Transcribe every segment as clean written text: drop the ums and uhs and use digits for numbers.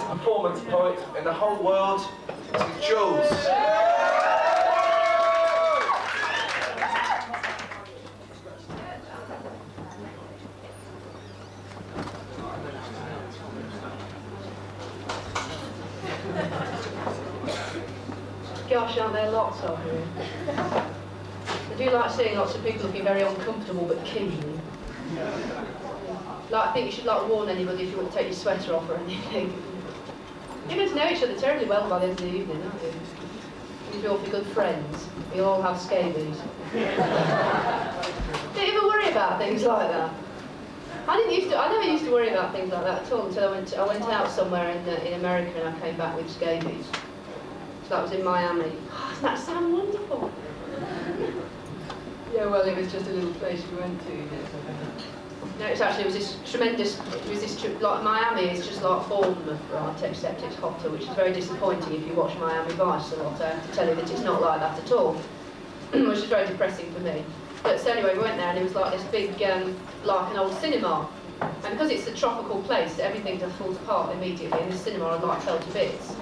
performance poet in the whole world. This is Joolz. Gosh, aren't there lots of you? I do like seeing lots of people looking very uncomfortable but keen. Like, I think you should warn anybody if you want to take your sweater off or anything. You're going to know each other terribly well by the end of the evening, aren't you? You'll be awfully good friends. You'll all have scabies. Don't you ever worry about things like that? I never used to worry about things like that at all until I went out somewhere in America and I came back with scabies. So that was in Miami. Oh, doesn't that sound wonderful? Yeah, well, it was just a little place we went to, you know. No, it was this tremendous, like Miami is just like Bournemouth, right, except it's hotter, which is very disappointing if you watch Miami Vice a lot. I have to tell you that it's not like that at all, which is very depressing for me. But so anyway, we went there and it was like this big, like an old cinema. And because it's a tropical place, everything just falls apart immediately, and the cinema like fell to bits.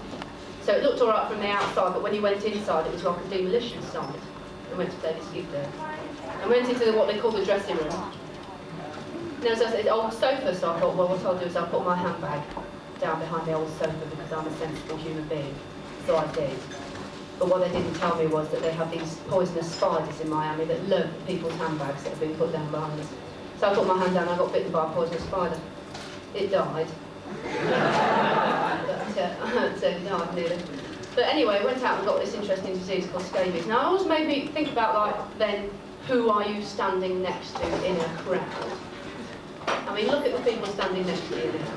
So it looked all right from the outside, but when you went inside, it was like a demolition site. I went to play this gig there. I went into what they call the dressing room. There was an old sofa, so I thought, well, what I'll do is I'll put my handbag down behind the old sofa because I'm a sensible human being. So I did. But what they didn't tell me was that they have these poisonous spiders in Miami that lurk at people's handbags that have been put down behind us. So I put my hand down and I got bitten by a poisonous spider. It died. It died nearly. But anyway, went out and got this interesting disease called scabies. Now, it always made me think about, like, then, who are you standing next to in a crowd? I mean, look at the people standing next to you now.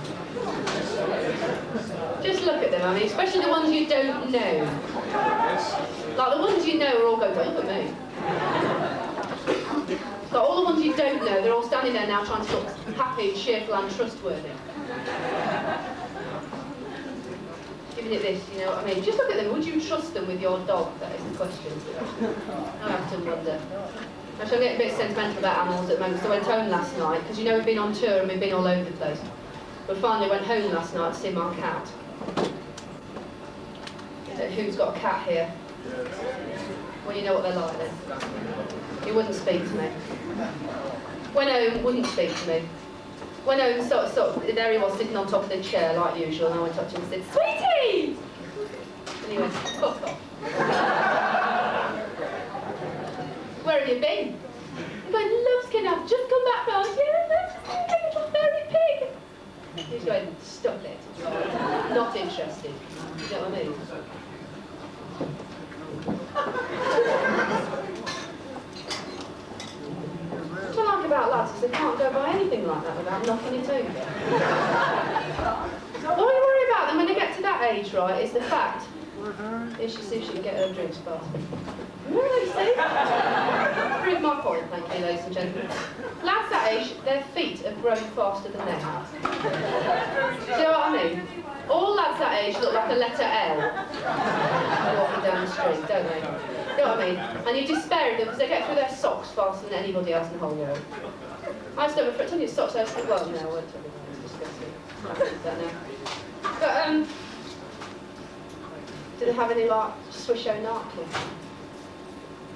Just look at them, I mean, especially the ones you don't know. Like, the ones you know are all going, don't look at me. Like, all the ones you don't know, they're all standing there now trying to look happy, cheerful and trustworthy. Giving it this, you know what I mean? Just look at them. Would you trust them with your dog? That is the question. I often wonder. Actually, I'm getting a bit sentimental about animals at the moment. So I went home last night, because you know we've been on tour and we've been all over the place. But finally went home last night to see my cat. So who's got a cat here? Well, you know what they're like then. He wouldn't speak to me. Went home, wouldn't speak to me. Went home, sort of, there he was sitting on top of the chair like usual, and I went up to him and said, "Sweetie!" And he went, "Fuck off." "Where have you been?" I'm going, "Loveskin, I've just come back from Loveskin, little fairy pig." He's going, "Stop it. Not interested." You know what I mean? What I like about lads is they can't go by anything like that without knocking it over. All you worry about them when they get to that age, right, is the fact. Here she sees she can get her drinks fast. Really, see? Prove my point, thank you, ladies and gentlemen. Lads that age, their feet have grown faster than they have. Do you know what I mean? All lads that age look like a letter L walking down the street, don't they? You know what I mean? And you despair of them because they get through their socks faster than anybody else in the whole world. I used to have a friend, tell you socks, I was well, no, I won't tell you that, it's disgusting. I don't that now. But, do they have any, like, Swiss-O-Narc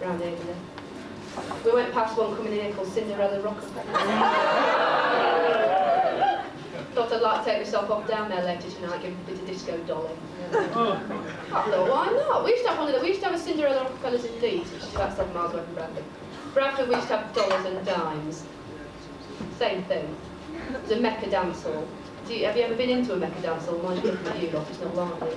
around here, do they? We went past one coming in here called Cinderella Rockefeller. Thought I'd like to take myself off down there later tonight, give a bit of disco dolly. I thought, why not? We used to have one of them. We used to have a Cinderella Rockefellers in Leeds, which is about 7 miles away from Bradford. Bradford, we used to have dollars and dimes. Same thing. It was a Mecca dance hall. Have you ever been into a Mecca dance hall? Mind you, looking at you lot, it's not likely.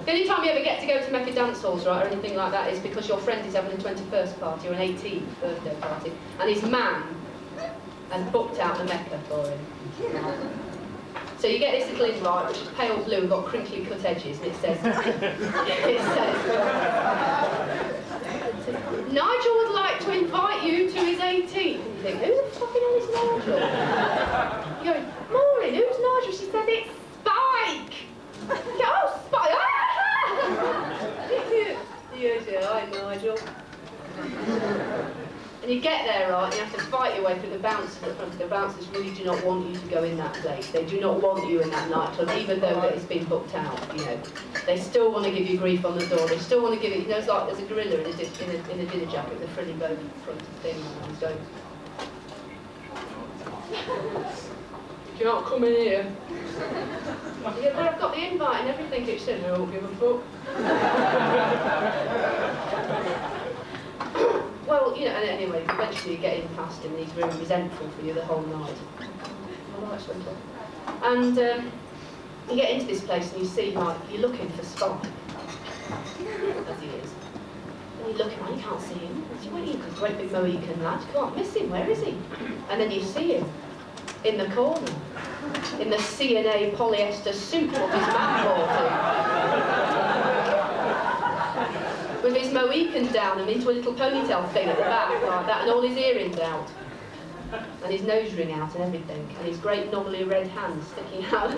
The only time you ever get to go to Mecca dance halls, right, or anything like that, is because your friend is having a 21st party or an 18th birthday party, and his man has booked out the Mecca for him. So you get this little invite, which is pale blue and got crinkly cut edges, and it says, "Nigel would like to invite you to his 18th." And you think, who the fucking hell is Nigel? You go, "Maureen, who's Nigel?" She said, "It's Spike." You go, "Oh, Spike!" Yes, yeah, hi, Nigel. And you get there, right, you have to fight your way through the bouncers at the front. The bouncers really do not want you to go in that place. They do not want you in that nightclub, even though it's been booked out, you know. They still want to give you grief on the door. They still want to give it, you know, it's like there's a gorilla in a dinner jacket with a frilly bow front thing, and he's going, "You can't come in here." Yeah, but I've got the invite and everything. It said, "I don't give a fuck." Well, you know, and anyway, eventually you get in past him and he's very resentful for you the whole night. My lights went off. And you get into this place and you see, like, you're looking for Spike, as he is. And you're looking around, you can't see him. Where he's a great big Mohican lad, you can't miss him, where is he? And then you see him in the corner, in the C&A polyester suit of his man bought with his Mohican down and into a little ponytail thing at the back like that, and all his earrings out, and his nose ring out and everything, and his great knobbly red hands sticking out.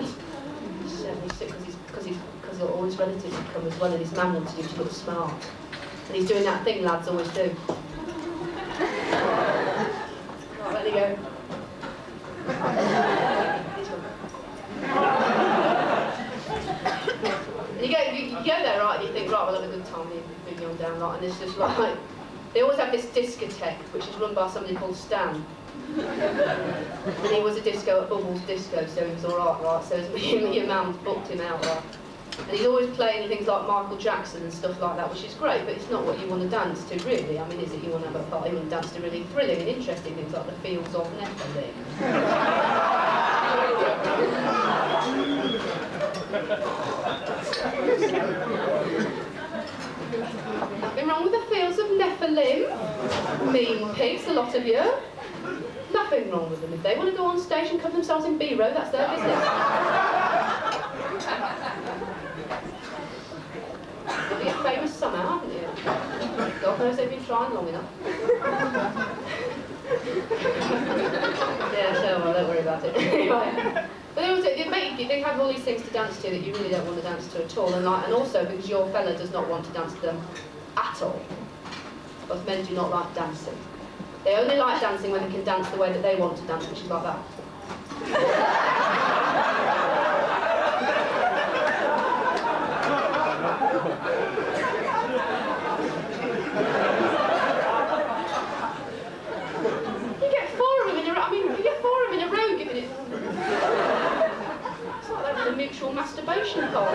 Because all his relatives have come as well, and his man wanted him to look smart. And he's doing that thing lads always do. Right, let me go. You go there, right, and you think, right, we'll have a good time, and you're moving on down, right, and it's just like, they always have this discotheque, which is run by somebody called Stan. And he was a disco at Bubbles Disco, so he was alright, right, so me and your man booked him out, right. And he's always playing things like Michael Jackson and stuff like that, which is great, but it's not what you want to dance to, really. I mean, is it you want to have a party, you want to dance to really thrilling and interesting things like the Fields of Nephilim. Nothing wrong with the Fields of Nephilim. Mean pigs, a lot of you. Nothing wrong with them. If they want to go on stage and cover themselves in B-row, that's their business. You'll get famous somehow, haven't you? God knows they've been trying long enough. Yeah, so well, don't worry about it. Anyway. But they have all these things to dance to that you really don't want to dance to at all, and also because your fella does not want to dance to them at all. Because men do not like dancing. They only like dancing when they can dance the way that they want to dance, which is like that. You get four of them in a row. I mean, you get four of them in a row giving it. It's like that with a mutual masturbation call.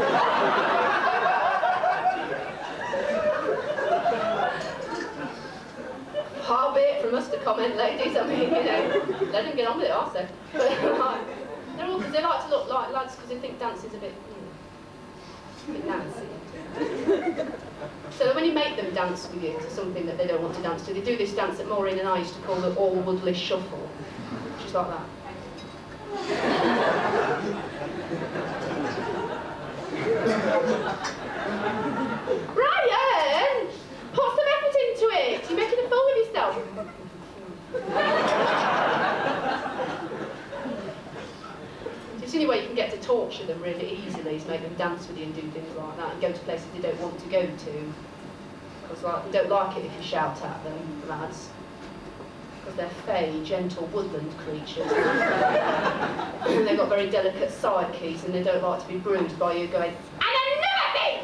Far be it from us to comment, ladies. I mean, you know, let them get on with it, aren't they? But they're all because they like to look like lads because they think dancing's a bit, a bit nancy. So when you make them dance with you to something that they don't want to dance to, they do this dance that Maureen and I used to call the all-woodless shuffle, which is like that. Brian! Put some effort into it! You're making a fool of yourself. It's the only way you can get to torture them really easily is make them dance with you and do things like that and go to places they don't want to go to. Because like, they don't like it if you shout at them, lads. Because they're fey, gentle woodland creatures. And they've got very delicate side keys and they don't like to be bruised by you going, "And another thing!"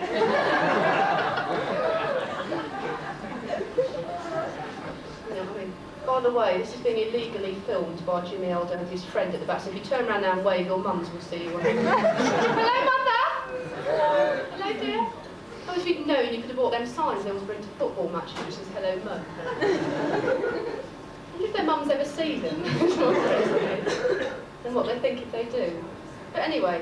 By the way, this is being illegally filmed by Jimmy Elder and his friend at the back, so if you turn around now and wave, your mums will see you. Hello, Mother! Hello, dear. Oh, if you'd known, you could have bought them signs they always bring to football matches, which says "Hello, Mum." I wonder if their mums ever see them. And what they think if they do. But anyway,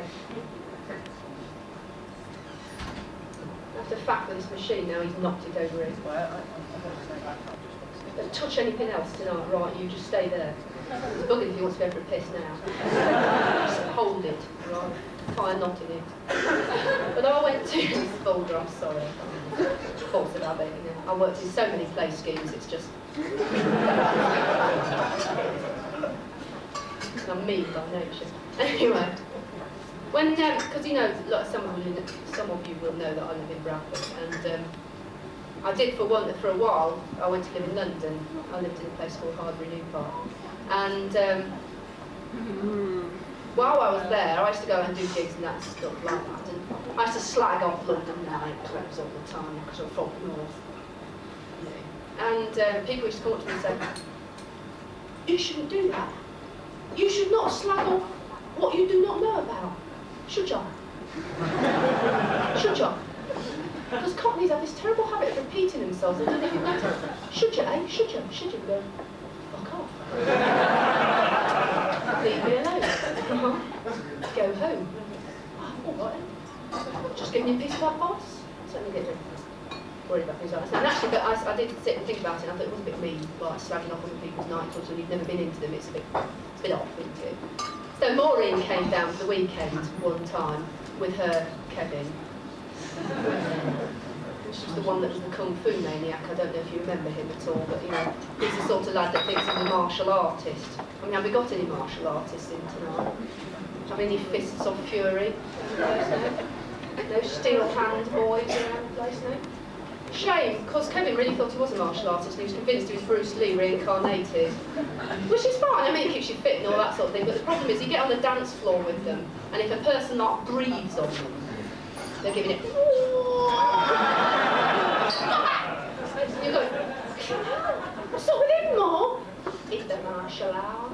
after fact with this machine now, he's knocked it over it. Don't touch anything else tonight, right? You just stay there. It's bugging if he wants to go for a piss now. Just hold it, right? Tie a knot in it. But I went to this folder, I'm sorry. Force of habit, you know. I worked in so many play schemes, it's just. I'm mean by nature. Anyway, because you know, like some of you will know that I live in Bradford, and I did for a while. I went to live in London. I lived in a place called Hardbury New Park. And while I was there, I used to go and do gigs and that stuff like that. And I used to slag off London nightclubs all the time because I'm from the north. And people used to come up to me and say, "You shouldn't do that. You should not slag off what you do not know about. Should you? Should you? Because Cockneys have this terrible habit of repeating themselves and don't even matter. Should you, eh? Should you? Should you?" Go, "Fuck off. Leave me alone. Go home." "Oh, all right. Just giving you a piece of advice. Certainly get worried about things like that." And actually, but I did sit and think about it, and I thought it was a bit mean, like slagging off other people's nightclubs when you've never been into them. It's a bit off, isn't it? So Maureen came down for the weekend one time with her Kevin. Which was the one that was the Kung Fu maniac. I don't know if you remember him at all, but you know, he's the sort of lad that thinks he's a martial artist. I mean, have we got any martial artists in tonight? Have any fists of fury? No steel hand boys around the place, no? Shame, because Kevin really thought he was a martial artist and he was convinced he was Bruce Lee reincarnated. Which is fine, I mean, it keeps you fit and all that sort of thing, but the problem is you get on the dance floor with them, and if a person like breathes on them, they're giving it. You go, "What's up with him, more?" "It's the martial art."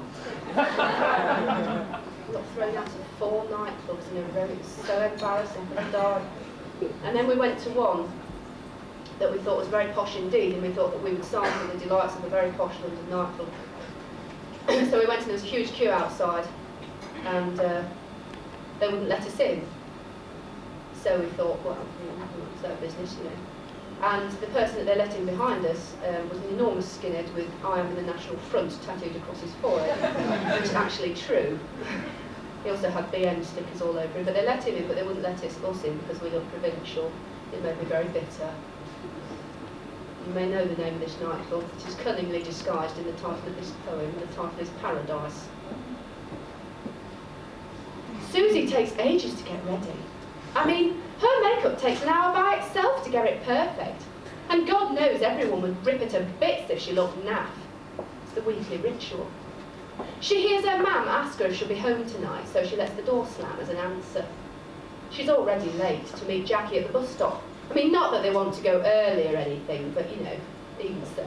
Got thrown out of 4 nightclubs in a row. It was so embarrassing. I died. And then we went to one that we thought was very posh indeed, and we thought that we would sample the delights of a very posh London nightclub. So we went and there was a huge queue outside, and they wouldn't let us in. So we thought, well, it's their business, you know. And the person that they let in behind us was an enormous skinhead with "I am in the National Front" tattooed across his forehead, which is actually true. He also had BN stickers all over him, but they let him in, but they wouldn't let us in because we looked provincial. It made me very bitter. You may know the name of this nightclub. It is cunningly disguised in the title of this poem. The title is Paradise. Susie takes ages to get ready. I mean, her makeup takes an hour by itself to get it perfect. And God knows everyone would rip her to bits if she looked naff. It's the weekly ritual. She hears her mum ask her if she'll be home tonight, so she lets the door slam as an answer. She's already late to meet Jackie at the bus stop. I mean, not that they want to go early or anything, but, you know, even so.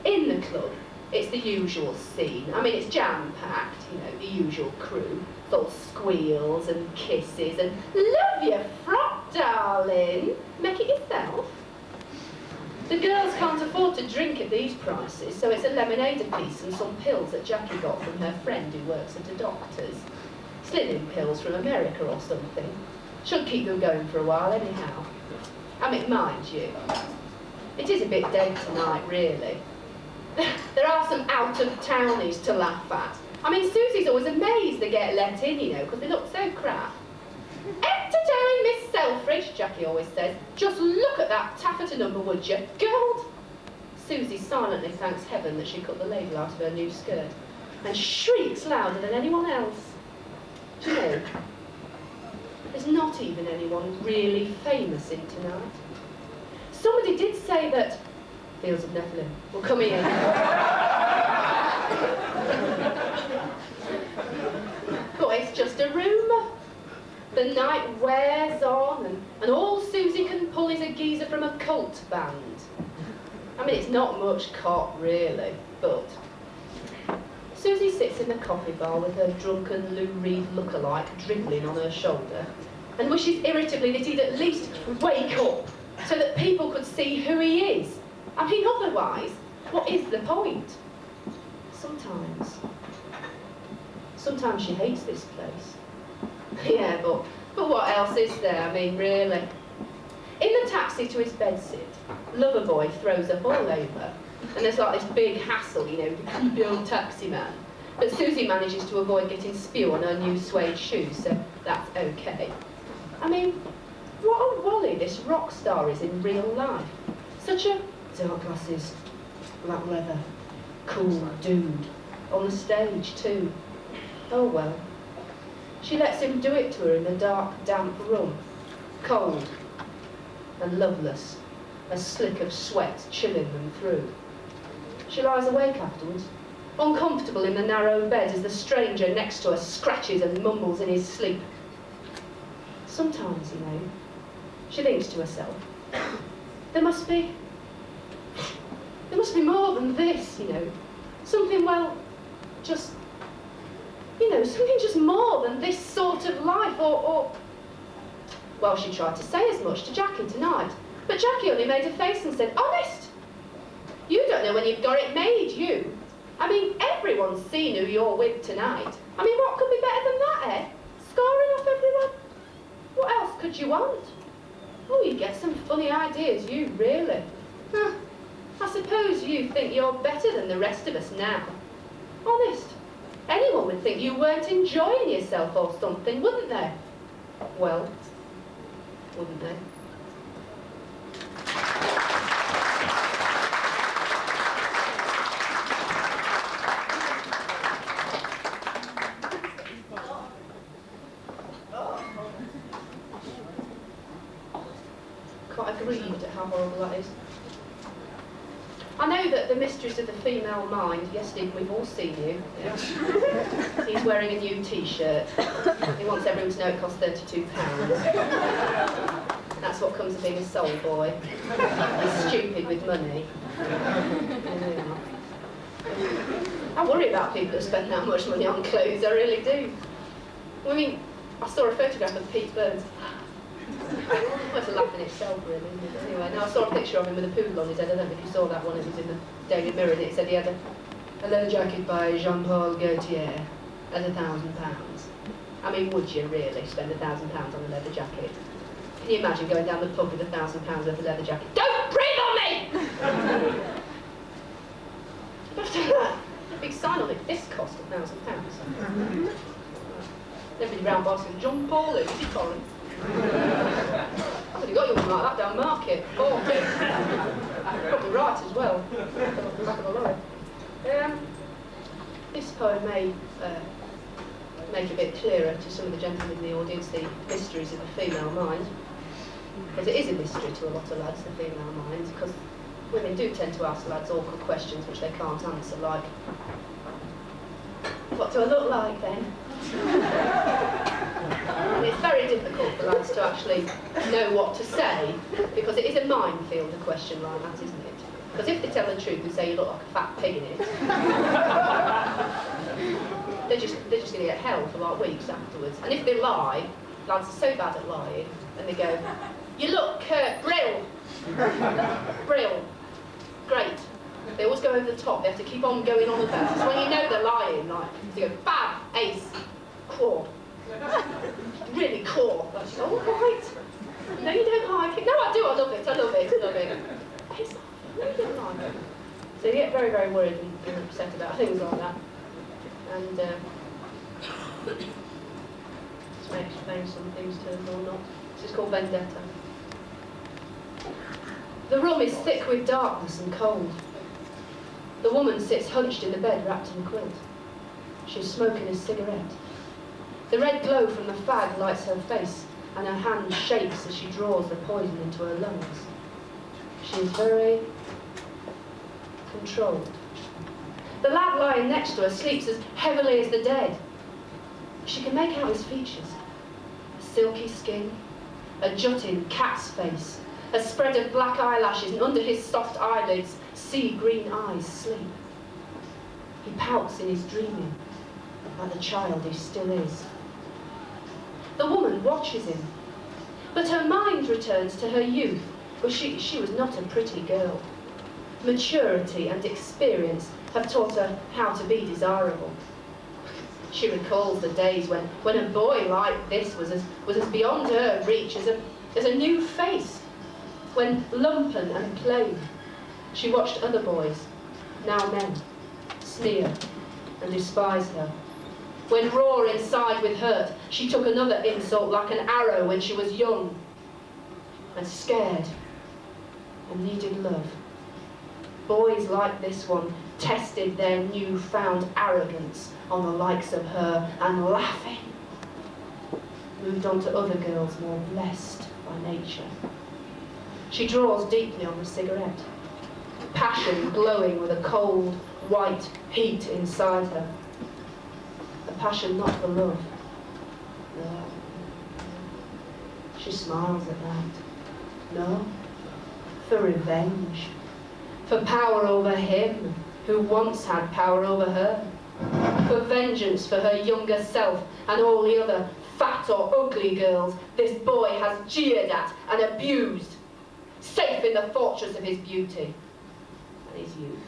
In the club, it's the usual scene. I mean, it's jam-packed, you know, the usual crew. It's all squeals and kisses and, "Love your frock, darling. Make it yourself." The girls can't afford to drink at these prices, so it's a lemonade apiece and some pills that Jackie got from her friend who works at a doctor's. Slimming pills from America or something. Should keep them going for a while anyhow. I mean, mind you, it is a bit dead tonight, really. There are some out-of-townies to laugh at. I mean, Susie's always amazed they get let in, you know, because they look so crap. "Entertaining Miss Selfridge," Jackie always says. "Just look at that taffeta number, would you? Gold!" Susie silently thanks heaven that she cut the label out of her new skirt and shrieks louder than anyone else. Do you know, there's not even anyone really famous in tonight. Somebody did say that Fields of Nephilim were coming in. But it's just a rumour. The night wears on, and all Susie can pull is a geezer from a cult band. I mean, it's not much cop, really, but Susie sits in the coffee bar with her drunken Lou Reed lookalike dribbling on her shoulder and wishes irritably that he'd at least wake up so that people could see who he is. I mean, otherwise, what is the point? Sometimes she hates this place. Yeah, but what else is there? I mean, really. In the taxi to his bedsit, Loverboy throws up all over, and there's like this big hassle, you know, with the creepy old taxi man. But Susie manages to avoid getting spew on her new suede shoes, so that's okay. I mean, what a wally this rock star is in real life. Such a dark glasses, black leather, cool dude. On the stage, too. Oh well. She lets him do it to her in the dark, damp room. Cold and loveless. a slick of sweat chilling them through. She lies awake afterwards, uncomfortable in the narrow bed as the stranger next to her scratches and mumbles in his sleep. Sometimes, you know, she thinks to herself, there must be more than this, you know. Something, well, just, you know, something just more than this sort of life, or... Well, she tried to say as much to Jackie tonight, but Jackie only made a face and said, honest, you don't know when you've got it made, you. I mean, everyone's seen who you're with tonight. I mean, what could be better than that, eh? Scoring off everyone? What else could you want? Oh, you get some funny ideas, you, really. Huh. I suppose you think you're better than the rest of us now. Honest, anyone would think you weren't enjoying yourself or something, wouldn't they? Well, wouldn't they? Quite aggrieved at how horrible that is. I know that the mysteries of the female mind, yes, Stephen, we've all seen you. Yeah. He's wearing a new t-shirt. He wants everyone to know it costs £32. That's what comes of being a soul boy. He's stupid with money. I worry about people who spend that much money on clothes, I really do. I mean, I saw a photograph of Pete Burns. Well, it's a laugh in itself, really. Anyway, now I saw a picture of him with a poodle on his head. I don't know if you saw that one. It was in the Daily Mirror, and it said he had a leather jacket by Jean-Paul Gaultier at £1,000. I mean, would you really spend £1,000 on a leather jacket? Can you imagine going down the pub with £1,000 worth of leather jacket? Don't breathe on me! After that, a big sign on it. This cost £1,000. Everybody round by saying, John Paul, who's he foreign? I could have got you one like that down market. Probably right as well. Back of the lorry. This poem may make a bit clearer to some of the gentlemen in the audience the mysteries of the female mind. Because it is a mystery to a lot of lads, the female mind, because women do tend to ask lads awkward questions which they can't answer, like, what do I look like then? And it's very difficult for lads to actually know what to say, because it is a minefield, a question like that, isn't it? Because if they tell the truth and say you look like a fat pig in it, they're just going to get hell for like weeks afterwards. And if they lie, lads are so bad at lying, and they go, you look brill, brill, great. They always go over the top. They have to keep on going on about it. So when you know they're lying, like, you go, bam, ace, core. Really core. Like, oh, right. No, you don't like it. No, I do. I love it. I love it. I love it. Ace, no, you don't like it. So you get very, very worried and upset about things like that. And this may explain some things to them or not. This is called vendetta. The room is thick with darkness and cold. The woman sits hunched in the bed, wrapped in a quilt. She's smoking a cigarette. The red glow from the fag lights her face, and her hand shakes as she draws the poison into her lungs. She is very controlled. The lad lying next to her sleeps as heavily as the dead. She can make out his features. A silky skin, a jutting cat's face, a spread of black eyelashes, and under his soft eyelids, sea green eyes sleep. He pouts in his dreaming, like the child he still is. The woman watches him, but her mind returns to her youth, for she was not a pretty girl. Maturity and experience have taught her how to be desirable. She recalls the days when a boy like this was as beyond her reach as a new face. When lumpen and plain, she watched other boys, now men, sneer and despise her. When raw inside with hurt, she took another insult like an arrow when she was young and scared and needed love. Boys like this one tested their newfound arrogance on the likes of her and laughing, moved on to other girls more blessed by nature. She draws deeply on the cigarette, passion glowing with a cold, white heat inside her. A passion not for love. No. She smiles at that. No. For revenge. For power over him, who once had power over her. For vengeance for her younger self and all the other fat or ugly girls this boy has jeered at and abused, safe in the fortress of his beauty and his youth.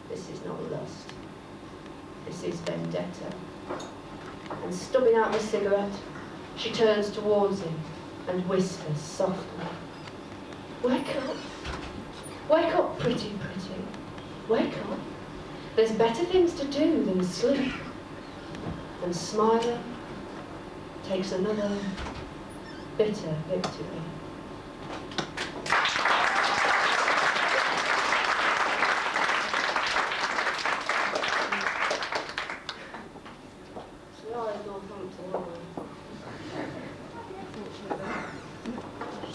This is not lust. This is vendetta. And stubbing out the cigarette, she turns towards him and whispers softly, "Wake up. Wake up, pretty, pretty. Wake up. There's better things to do than sleep." And smiling, takes another bitter victory. So we are in Northampton, aren't we?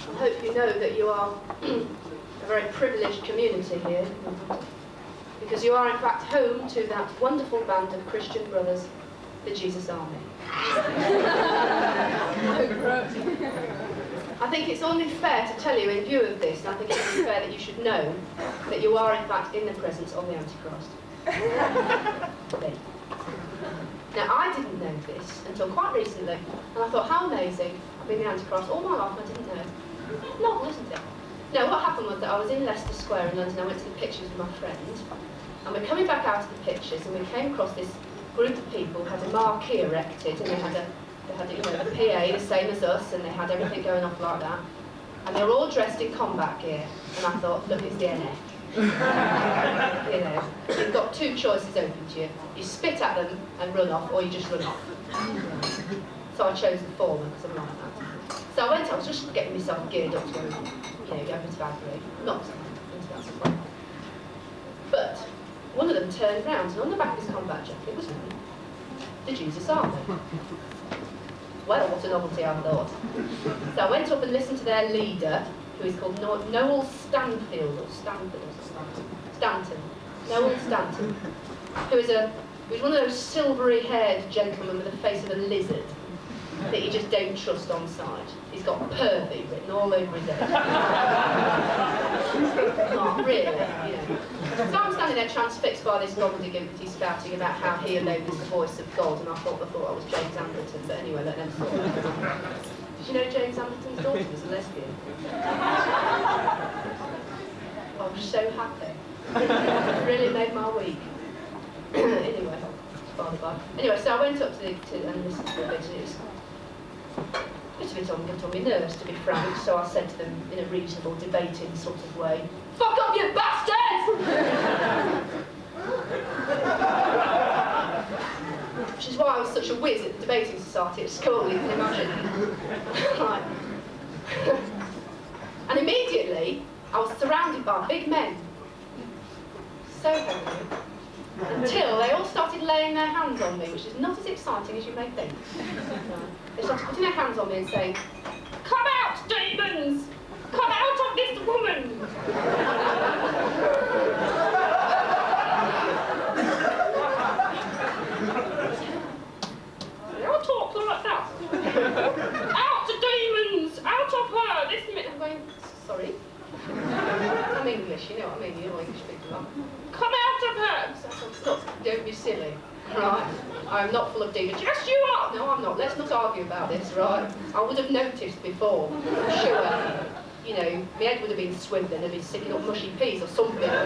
I hope you know that you are a very privileged community here, because you are in fact home to that wonderful band of Christian brothers, the Jesus Army. I think it's only fair to tell you in view of this, and I think it's only fair that you should know that you are in fact in the presence of the Antichrist. Now I didn't know this until quite recently, and I thought, how amazing, I've been the Antichrist all my life and I didn't know. No, isn't it? No, what happened was that I was in Leicester Square in London. I went to the pictures with my friend, and we're coming back out of the pictures, and we came across this group of people who had a marquee erected, and they had you know, the PA the same as us, and they had everything going off like that, and they were all dressed in combat gear, and I thought, look, it's the NF. You know, you've got two choices open to you: you spit at them and run off, or you just run off. So I chose the former because I'm like that. So I was just getting myself geared up to go, you know, go into battery. Not into that sort of. But one of them turned round, and on the back of his combat jacket was the Jesus Army. Well, what a novelty, I thought. So I went up and listened to their leader, who is called Noel Stanfield, or Stanton. Noel Stanton, who's one of those silvery-haired gentlemen with the face of a lizard that you just don't trust on sight. He's got pervy written all over his head. Not really, you know. So I'm standing there transfixed by this gobbledygook that he's spouting about how he alone is the voice of God, and I thought I was James Anderton, but anyway, let them talk. Did you know James Anderton's daughter was a lesbian? I was so happy. It really made my week. Anyway, by the by. Anyway, so I went up to and listened to the videos. It's a bit on my nerves, to be frank, so I said to them in a reasonable, debating sort of way, "Fuck up, you bastards!" Which is why I was such a whiz at the debating society at school, you can imagine. Right. And immediately, I was surrounded by big men. So heavy. Until they all started laying their hands on me, which is not as exciting as you may think. They started putting their hands on me and saying, "Come out, demons! Come out of this woman!" They all talk like that. "Out, demons! Out of her! This minute." I'm going, sorry? I'm English, you know what I mean? You know English people are. "Come out of her!" Look, don't be silly, right? I'm not full of demons. Yes, you are! No, I'm not. Let's not argue about this, right? I would have noticed before, I'm sure. You know, my head would have been swimming, I'd have been sticking up mushy peas or something. I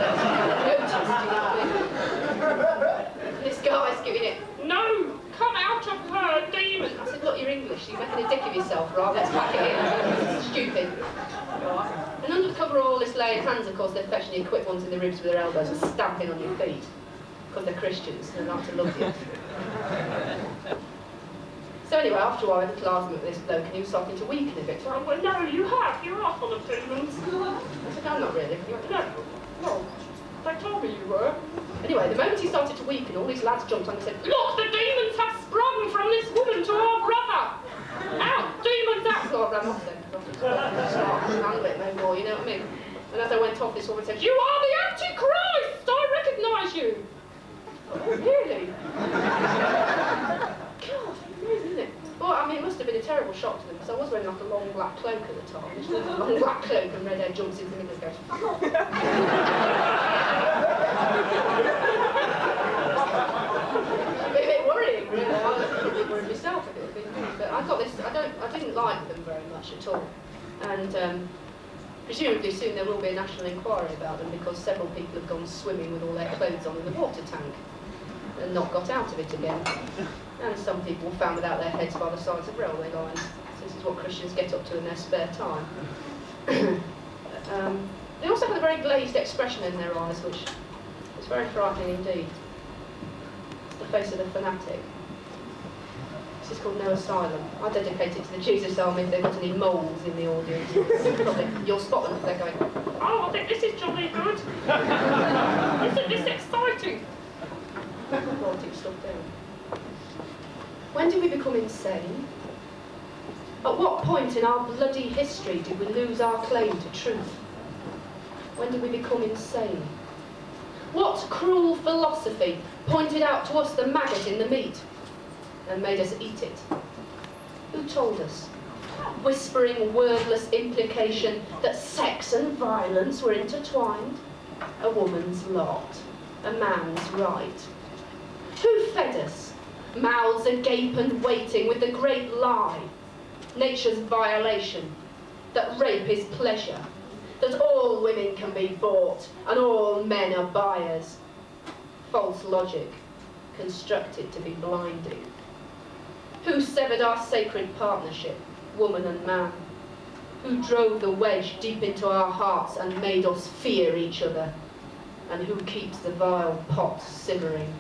noticed, you know what I mean? This guy's giving it, "No! Come out of her, demon!" I said, "Look, you're English, you're making a dick of yourself, right? Let's pack it in. It's stupid." Right? And under cover of all this laying hands, of course, they're fetching the quick ones in the ribs with their elbows and stamping on your feet. Because they're Christians, and they like to love you. So anyway, after a while, I had a little argument with this bloke, and he was starting to weaken a bit. So I went, "No, you are full of demons." I said, "No, not really." He went, "No, they told me you were." Anyway, the moment he started to weaken, all these lads jumped on and said, "Look, the demons have sprung from this woman to our brother! Out, demons, out!" So I ran off then. I couldn't handle it no more, you know what I mean? And as I went off, this woman said, "You are the Antichrist! I recognise you!" Oh, really? God, amazing, isn't it? Well, I mean, it must have been a terrible shock to them, because I was wearing like a long black cloak at the time. Just a long black cloak, and Red Hair jumps into the middle and goes, "Fuck off." A bit worrying, really. I was a bit worried myself a bit, but I got this. I didn't like them very much at all, and presumably soon there will be a national inquiry about them, because several people have gone swimming with all their clothes on in the water tank and not got out of it again. And some people were found without their heads by the sides of railway lines. So this is what Christians get up to in their spare time. They also had a very glazed expression in their eyes, which was very frightening indeed. It's the face of a fanatic. This is called No Asylum. I dedicate it to the Jesus Army if they've got any moles in the audience. Probably, you'll spot them if they're going, "Oh, I think this is jolly good. Isn't this exciting?" Quality stuff down. When did we become insane? At what point in our bloody history did we lose our claim to truth? When did we become insane? What cruel philosophy pointed out to us the maggot in the meat and made us eat it? Who told us, whispering wordless implication, that sex and violence were intertwined? A woman's lot, a man's right. Who fed us, mouths agape and waiting, with the great lie, nature's violation, that rape is pleasure, that all women can be bought and all men are buyers? False logic, constructed to be blinding. Who severed our sacred partnership, woman and man? Who drove the wedge deep into our hearts and made us fear each other? And who keeps the vile pot simmering?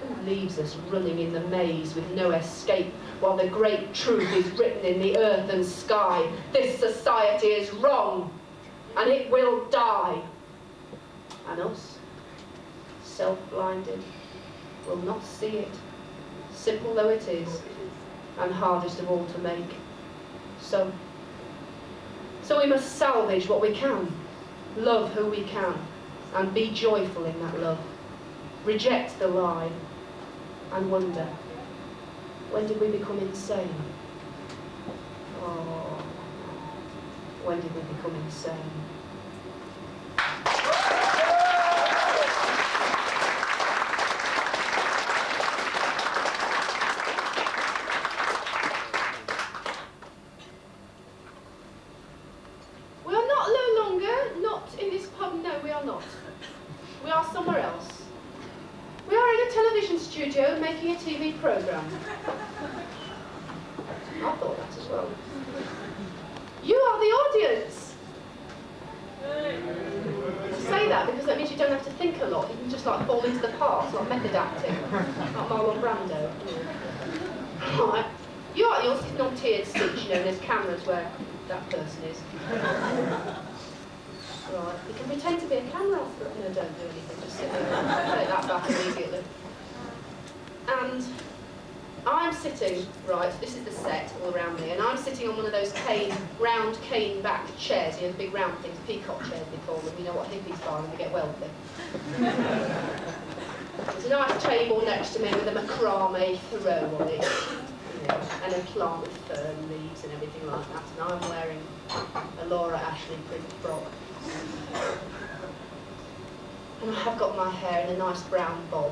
Who leaves us running in the maze with no escape, while the great truth is written in the earth and sky? This society is wrong, and it will die. And us, self-blinded, will not see it, simple though it is, and hardest of all to make. So we must salvage what we can, love who we can, and be joyful in that love. Reject the lie, and wonder, when did we become insane? Oh, when did we become insane? We are not no longer, not in this pub, no we are not. We are somewhere else. We are in a television studio making a TV programme. I thought that as well. You are the audience. I say that because that means you don't have to think a lot. You can just like fall into the parts, like method acting, like Marlon Brando. Right. You're sitting on tiered seats, you know, there's cameras where that person is. Right, you can pretend to be a camera operator. No, don't do anything, just sit there and take that back immediately. And I'm sitting, right, this is the set all around me, and I'm sitting on one of those round cane-backed chairs, you know, the big round things, peacock chairs they call them, you know what hippies are when they get wealthy. There's a nice table next to me with a macrame throw on it, you know, and a plant with fern leaves and everything like that, and I'm wearing a Laura Ashley print frock. And I have got my hair in a nice brown bob.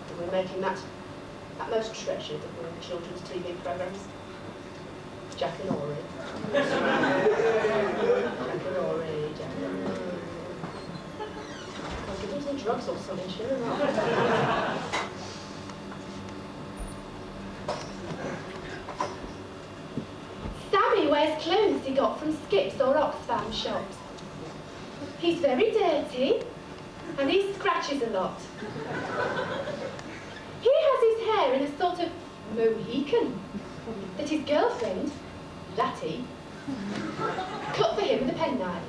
And we're making that most treasured of all the children's TV programmes. Jack and Ori. Jack and Ori, Jack and Ori. I'll give them some drugs or something, sure. Sammy wears clothes he got from Skips or Oxfam shops. He's very dirty, and he scratches a lot. He has his hair in a sort of Mohican that his girlfriend, Latty, cut for him with a penknife.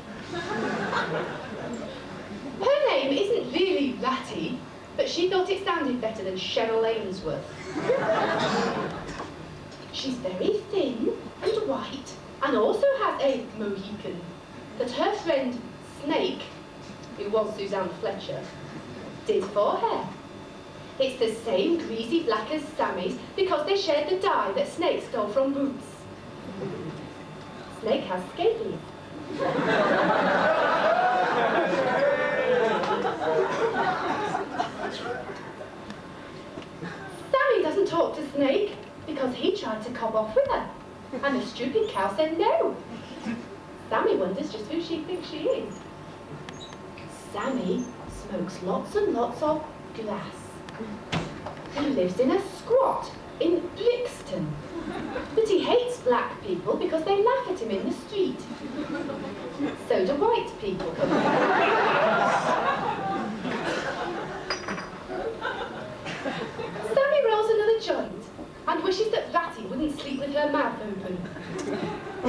Her name isn't really Latty, but she thought it sounded better than Cheryl Ainsworth. She's very thin and white, and also has a Mohican that her friend Snake, who was Suzanne Fletcher, did for her. It's the same greasy black as Sammy's because they shared the dye that Snake stole from Boots. Snake has scabies. Sammy doesn't talk to Snake because he tried to cob off with her, and the stupid cow said no. Sammy wonders just who she thinks she is. Sammy smokes lots and lots of glass. He lives in a squat in Brixton, but he hates black people because they laugh at him in the street. So do white people. Sammy rolls another joint and wishes that Ratty wouldn't sleep with her mouth open.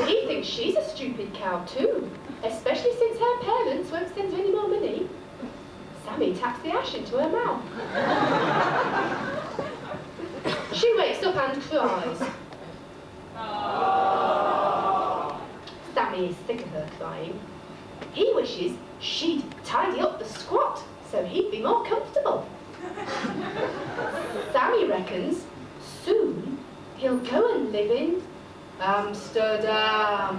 He thinks she's a stupid cow too, especially since her parents won't send her any more money. Sammy taps the ash into her mouth. She wakes up and cries. Sammy is sick of her crying. He wishes she'd tidy up the squat so he'd be more comfortable. Sammy reckons soon he'll go and live in Amsterdam.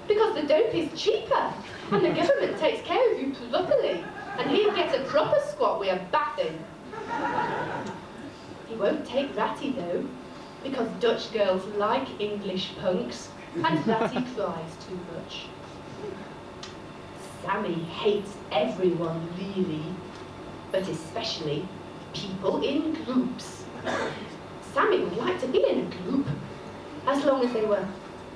Because the dope is cheaper and the government takes care of you properly, and he'll get a proper squat with a bath in. He won't take Ratty though, because Dutch girls like English punks, and Ratty cries too much. Sammy hates everyone really, but especially people in groups. Sammy would like to be in a group, as long as they were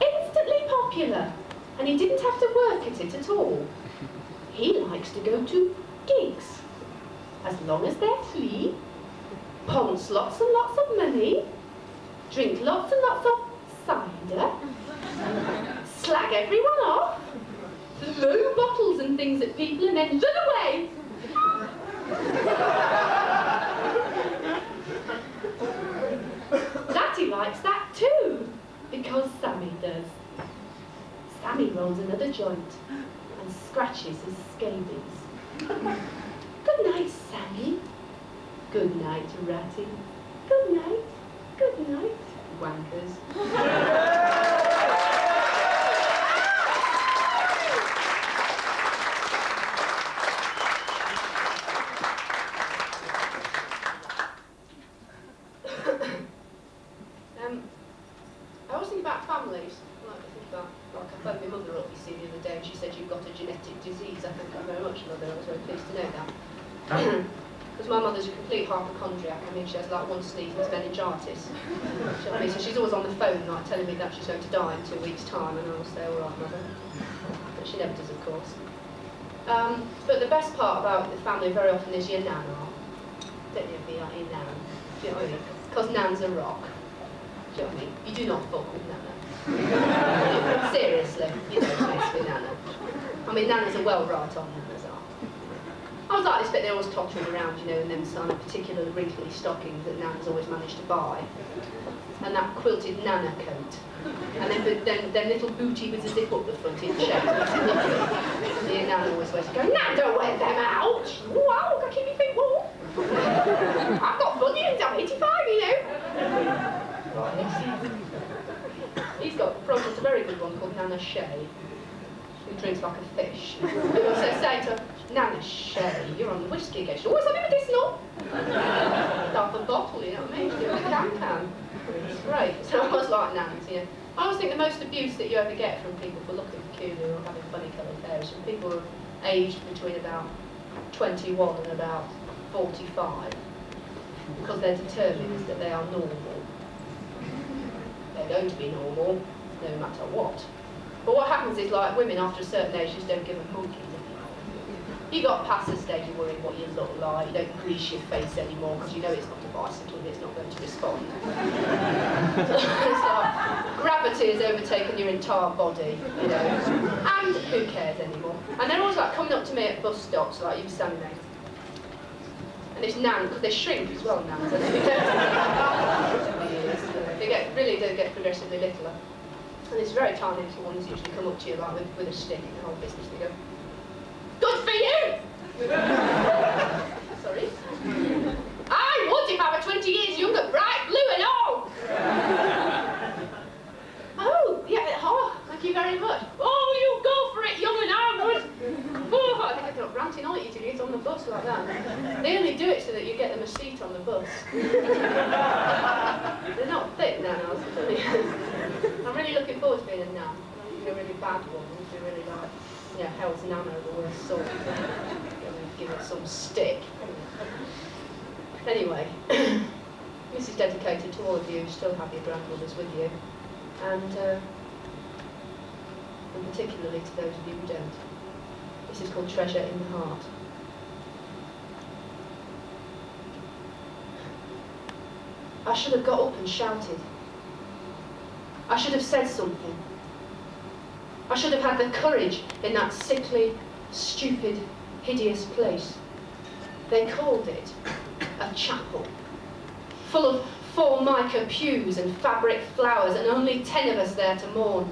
instantly popular, and he didn't have to work at it at all. He likes to go to gigs, as long as they're free, pounce lots and lots of money, drink lots and lots of cider, slag everyone off, throw bottles and things at people and then run away. Ratty likes that too, because Sammy does. Sammy rolls another joint and scratches his scabies. Good night, Sammy. Good night, Ratty. Good night. Good night, wankers. I always think about families. I phoned my mother up, you see, the other day, and she said, you've got a genetic disease. I thank her very much, Mother. I was very pleased to know that. Because my mother's a complete hypochondriac. I mean, she has like one sneeze and it's meningitis. You know what I mean? So she's always on the phone, like, telling me that she's going to die in 2 weeks' time, and I'll say, all right, Mother. But she never does, of course. But the best part about the family very often is your nan. Don't you be like your nan? Do you know what I mean? Because nan's a rock. Do you know what I mean? You do not fuck with Nana. Seriously, you don't mess with Nana. I mean, Nanas are well right on, Nanas are. I was like this, but they're always tottering around, you know, in them kind of particular wrinkly stockings that Nana's always managed to buy. And that quilted Nana coat. And then little booty with a zip up the front in shape. Me and Nana always wears to go, Nan, don't wear them out! Wow, gotta keep your feet warm. I've got bunions, I'm 85, you know. He's got a very good one called Nana Shay, who drinks like a fish. People say to her, Nana Shay, you're on the whiskey again. Oh, something medicinal. Half a bottle, you know what I mean? She's doing a can. It's great. So I always like Nans, you know. I always think the most abuse that you ever get from people for looking peculiar or having funny coloured hair is from people who are aged between about 21 and about 45, because they're determined that they are normal. They're going to be normal, no matter what. But what happens is, like, women after a certain age just don't give a monkey's anymore. You got past the stage of worrying what you look like, you don't grease your face anymore because you know it's not a bicycle and it's not going to respond. It's like gravity has overtaken your entire body, you know, and who cares anymore? And they're always like coming up to me at bus stops, like you standing there. And this nan, because they shrink as well, nans, and they don't They do get progressively littler. And it's very tiny little ones usually come up to you like with a stick in the whole business. They go, "Good for you!" Sorry. "I would if I were 20 years younger, bright blue and all!" "Oh, yeah, oh, thank you very much." "Oh, you go for it, young and I would." Oh, I think I got ranting on at you to get on the bus like that. They only do it so that you get them a seat on the bus. They're not thick nanas, I tell you. I'm really looking forward to being a nan. You're a really bad one. You're really like, yeah, hell's nana, the worst sort. Give it some stick. Anyway, this is dedicated to all of you who still have your grandmothers with you, and particularly to those of you who don't. This is called Treasure in the Heart. I should have got up and shouted. I should have said something. I should have had the courage in that sickly, stupid, hideous place. They called it a chapel, full of formica pews and fabric flowers, and only 10 of us there to mourn,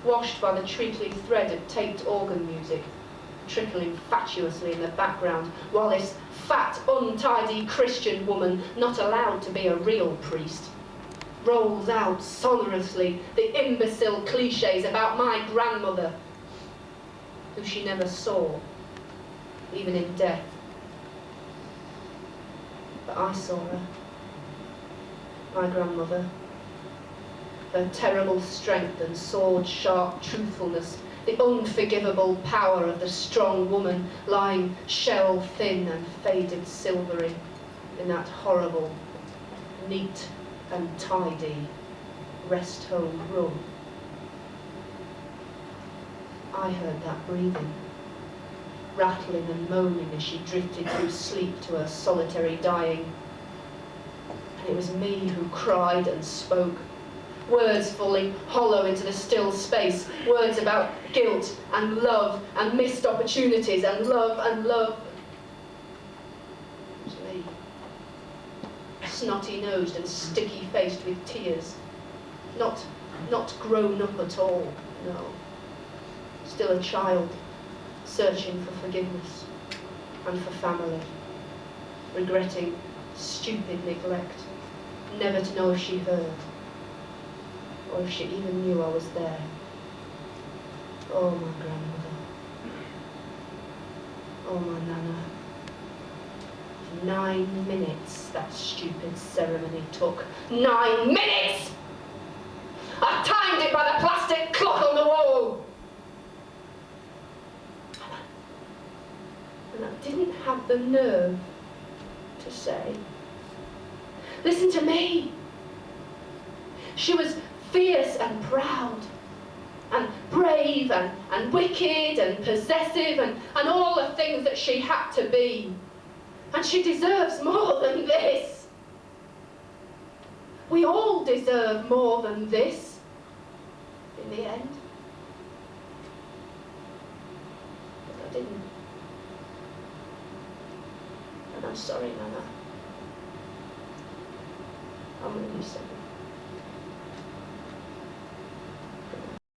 washed by the treacly thread of taped organ music, trickling fatuously in the background, while this fat, untidy Christian woman, not allowed to be a real priest, rolls out sonorously the imbecile cliches about my grandmother, who she never saw, even in death. But I saw her, my grandmother, her terrible strength and sword-sharp truthfulness, the unforgivable power of the strong woman lying shell-thin and faded silvery in that horrible, neat and tidy rest-home room. I heard that breathing, rattling and moaning as she drifted through sleep to her solitary dying. And it was me who cried and spoke, words falling hollow into the still space, words about guilt and love and missed opportunities and love and love. It was me, snotty-nosed and sticky-faced with tears, not grown up at all, no, still a child, searching for forgiveness and for family, regretting stupid neglect, never to know if she heard, or if she even knew I was there. Oh, my grandmother. Oh, my nana. 9 minutes that stupid ceremony took. 9 minutes! I timed it by the plastic clock on the wall! And I didn't have the nerve to say, "Listen to me." She was fierce and proud, and brave and wicked and possessive and all the things that she had to be. And she deserves more than this. We all deserve more than this, in the end. But I didn't. And I'm sorry, Nana. I'm really sorry.